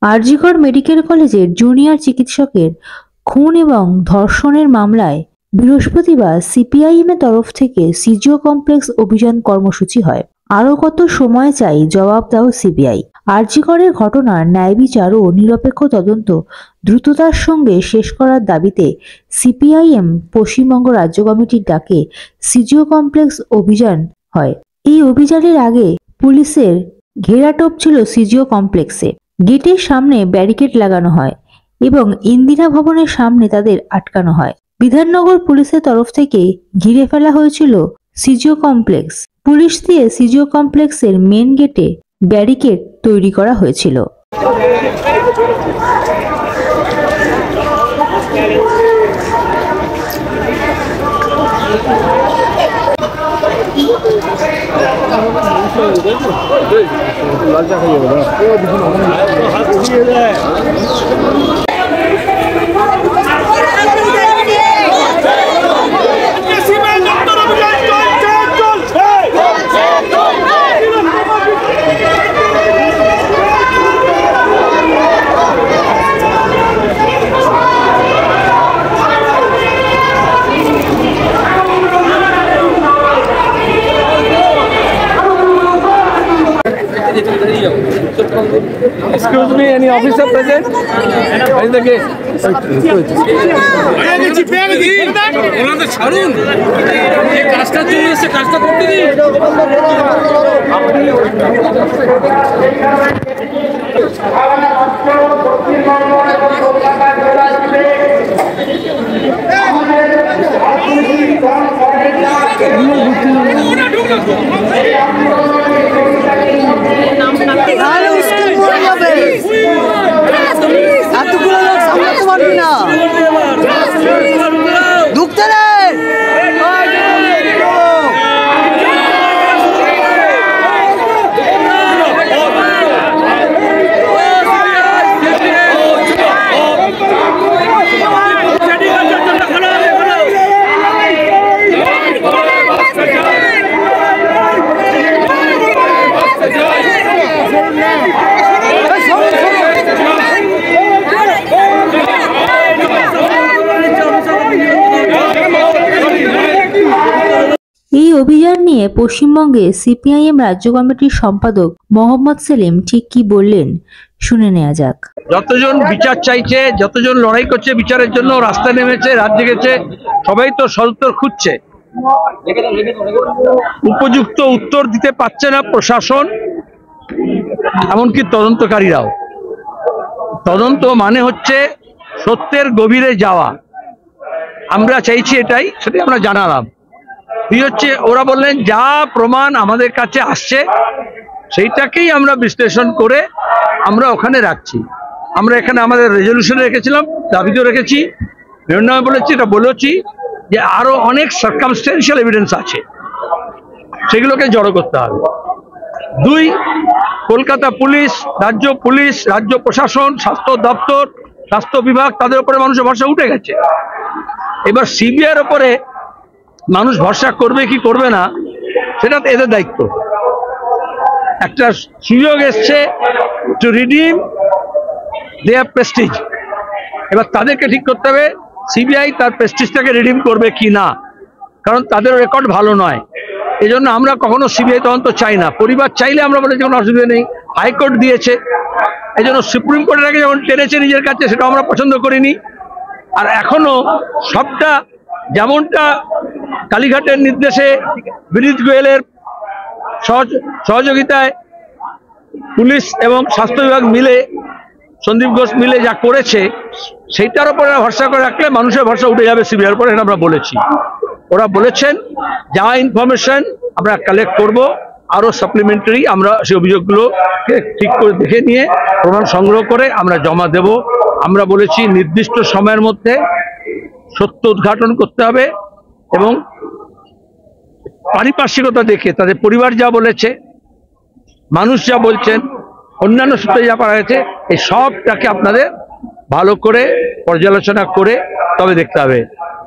RG Kar medical কলেজের junior চিকিৎসকের খুন এবং ধর্ষণের মামলায় বৃহস্পতিবার সিপিআইএম এর তরফ থেকে সিজিও কমপ্লেক্স অভিযান কর্মসূচি হয়। আরও কত সময় চাই, জবাব দাও সিবিআই। আরজিকরের ঘটনার ন্যায় বিচার ও নিরপেক্ষ তদন্ত দ্রুততার সঙ্গে শেষ করার দাবিতে সিপিআইএম পশ্চিমবঙ্গ রাজ্য কমিটির ডাকে সিজিও কমপ্লেক্স অভিযান হয়। এই অভিযানের আগে পুলিশের ঘেরাটোপ ছিল সিজিও কমপ্লেক্সে। গেটের সামনে ব্যারিকেড লাগানো হয় এবং ইন্দিরা ভবনের সামনে তাদের আটকানো হয়। বিধাননগর পুলিশের তরফ থেকে ঘিরে ফেলা হয়েছিল সিজিও কমপ্লেক্স। পুলিশ দিয়ে সিজিও কমপ্লেক্সের মেন গেটে ব্যারিকেড তৈরি করা হয়েছিল। Excuse me, any officer present? Where is the gate? এই অভিযান নিয়ে পশ্চিমবঙ্গে সিপিআইএম রাজ্য কমিটির সম্পাদক মোহাম্মদ সেলিম ঠিক কি বললেন, শুনে নেওয়া যাক। যতজন বিচার চাইছে, যতজন লড়াই করছে বিচারের জন্য, রাস্তায় নেমেছে, রাত জেগেছে, সবাই তো সদুত্তর খুঁজছে। উপযুক্ত উত্তর দিতে পারছে না প্রশাসন, এমনকি তদন্তকারীরাও। তদন্ত মানে হচ্ছে সত্যের গভীরে যাওয়া। আমরা চাইছি এটাই, সেটাই আমরা জানালাম। হচ্ছে ওরা বললেন যা প্রমাণ আমাদের কাছে আসছে সেইটাকেই আমরা বিশ্লেষণ করে আমরা ওখানে রাখছি। আমরা এখানে আমাদের রেজলিউশনে রেখেছিলাম, দাবিতেও রেখেছি, নির্ণয় বলেছি, এটা বলেছি যে আরো অনেক সার্কামস্টেন্সিয়াল এভিডেন্স আছে, সেগুলোকে জড়ো করতে হবে। দুই, কলকাতা পুলিশ, রাজ্য প্রশাসন, স্বাস্থ্য দপ্তর, স্বাস্থ্য বিভাগ, তাদের উপরে মানুষের ভরসা উঠে গেছে। এবার সিবিআইয়ের উপরে মানুষ ভরসা করবে কি করবে না সেটা তো এদের দায়িত্ব। একটা সুযোগ এসছে টু রিডিম দেয়ার প্রেস্টিজ। এবার তাদেরকে ঠিক করতে হবে সিবিআই তার প্রেস্টিজটাকে রিডিম করবে কি না, কারণ তাদের রেকর্ড ভালো নয়। এই জন্য আমরা কখনো সিবিআই তদন্ত চাই না। পরিবার চাইলে আমরা বলে কোনো অসুবিধা নেই, হাইকোর্ট দিয়েছে, এই জন্য সুপ্রিম কোর্টের আগে যখন টেনেছে নিজের কাছে সেটা আমরা পছন্দ করিনি। আর এখনো সবটা যেমনটা কালীঘাটের নির্দেশে বিনীত গোয়েলের সহযোগিতায় পুলিশ এবং স্বাস্থ্য বিভাগ মিলে, সন্দীপ ঘোষ মিলে যা করেছে সেইটার উপরে ভরসা করে রাখলে মানুষের ভরসা উঠে যাবে সিবিআইয়ের উপরে, এটা আমরা বলেছি। ওরা বলেছেন যা ইনফরমেশন আমরা কালেক্ট করব, আরো সাপ্লিমেন্টারি আমরা সেই অভিযোগগুলোকে ঠিক করে দেখে নিয়ে প্রমাণ সংগ্রহ করে আমরা জমা দেব। আমরা বলেছি নির্দিষ্ট সময়ের মধ্যে সত্য উদ্ঘাটন করতে হবে এবং পারিপার্শ্বিকতা দেখে তাদের পরিবার যা বলেছে, মানুষ যা বলছেন, অন্যান্য সূত্রে যা পাওয়া গেছে, এই সবটাকে আপনাদের ভালো করে পর্যালোচনা করে তবে দেখতে হবে।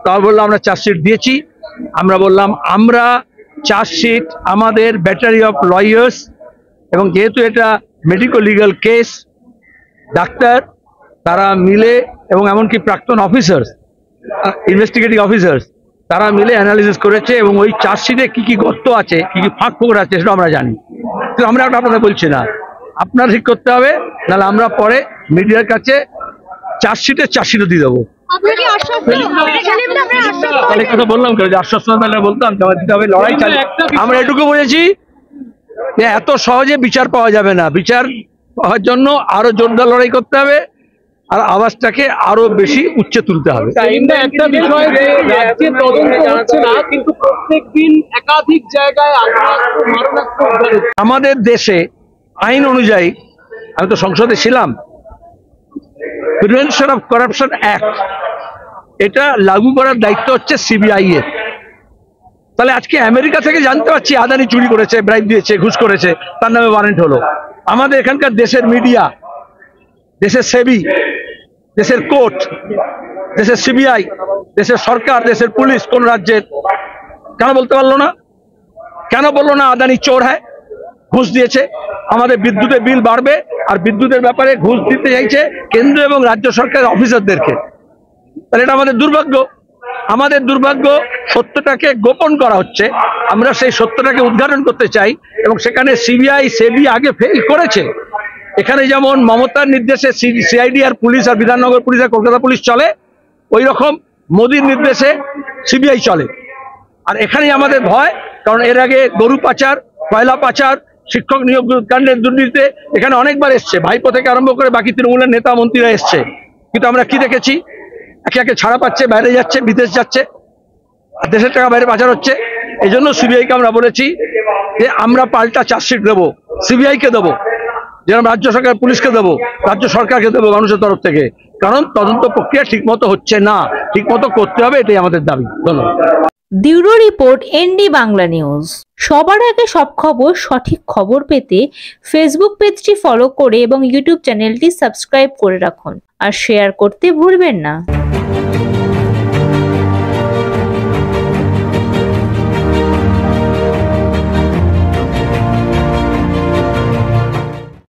তবে বললাম আমরা চার্জশিট দিয়েছি, আমরা বললাম আমরা চার্জশিট আমাদের ব্যাটারি অফ লয়ার্স, এবং যেহেতু এটা মেডিকো লিগাল কেস, ডাক্তার তারা মিলে এবং এমনকি প্রাক্তন অফিসার্স, ইনভেস্টিগেটিভ অফিসার্স, তারা মিলে অ্যানালিসিস করেছে এবং ওই চার্জশিটে কি কি গর্ত আছে, কি কি ফাঁক ফোকর আছে সেটা আমরা জানি। তো আমরা আপনাদের বলছি না, আপনারা ঠিক করতে হবে, নাহলে আমরা পরে মিডিয়ার কাছে চার্জশিটও দিয়ে দেবো। কথা বললাম যে আশ্বস্ত বলতাম দিতে হবে, লড়াই চালিয়ে। আমরা এটুকু বলেছি যে এত সহজে বিচার পাওয়া যাবে না, বিচার পাওয়ার জন্য আরো জোরদার লড়াই করতে হবে আর আওয়াজটাকে আরো বেশি উচ্চে তুলতে হবে। একটা বিষয় যে রাজ্যে তদন্ত হচ্ছে না, কিন্তু প্রত্যেকদিন একাধিক জায়গায় আমাদের দেশে আইন অনুযায়ী, আমি তো সংসদে ছিলাম, প্রিভেনশন অফ করাপশন অ্যাক্ট, এটা লাগু করার দায়িত্ব হচ্ছে সিবিআই এর। তাহলে আজকে আমেরিকা থেকে জানতে পারছি আদানি চুরি করেছে, ব্রাইব দিয়েছে, ঘুষ করেছে, তার নামে ওয়ারেন্ট হলো। আমাদের এখানকার দেশের মিডিয়া, দেশের সেবি, দেশের কোর্ট, দেশের সিবিআই, দেশের সরকার, দেশের পুলিশ কোন রাজ্যের কেন বলতে পারলো না? কেন বললো না আদানি চোর হ্যায়, ঘুষ দিয়েছে? আমাদের বিদ্যুতের বিল বাড়বে আর বিদ্যুতের ব্যাপারে ঘুষ দিতে চাইছে কেন্দ্র এবং রাজ্য সরকারের অফিসারদেরকে। তাহলে এটা আমাদের দুর্ভাগ্য। আমাদের দুর্ভাগ্য, সত্যটাকে গোপন করা হচ্ছে। আমরা সেই সত্যটাকে উদ্ঘাটন করতে চাই এবং সেখানে সিবিআই সেবি আগে ফেল করেছে। এখানে যেমন মমতার নির্দেশে সিআইডি আর পুলিশ আর বিধাননগর পুলিশ আর কলকাতা পুলিশ চলে, ওই রকম মোদির নির্দেশে সিবিআই চলে। আর এখানেই আমাদের ভয়, কারণ এর আগে গরু পাচার, কয়লা পাচার, শিক্ষক নিয়োগ কাণ্ডের দুর্নীতিতে এখানে অনেকবার এসছে, ভাইপো থেকে আরম্ভ করে বাকি তৃণমূলের নেতা মন্ত্রীরা এসছে। কিন্তু আমরা কি দেখেছি? একে একে ছাড়া পাচ্ছে, বাইরে যাচ্ছে, বিদেশ যাচ্ছে, আর দেশের টাকা বাইরে পাচার হচ্ছে। এই জন্য সিবিআইকে আমরা বলেছি যে আমরা পাল্টা চার্জশিট দেবো, সিবিআইকে দেবো, যেরকম রাজ্য সরকার পুলিশকে দেবো, রাজ্য সরকারকে দেবো মানুষের তরফ থেকে। কারণ তদন্ত প্রক্রিয়া ঠিকমতো হচ্ছে না, ঠিকমতো করতে হবে, এটাই আমাদের দাবি। ধন্যবাদ। Bureau report, ND Bangla news. সবার আগে সব খবর, সঠিক খবর পেতে ফেসবুক পেজটি ফলো করে এবং ইউটিউব চ্যানেলটি সাবস্ক্রাইব করে রাখুন আর শেয়ার করতে ভুলবেন না।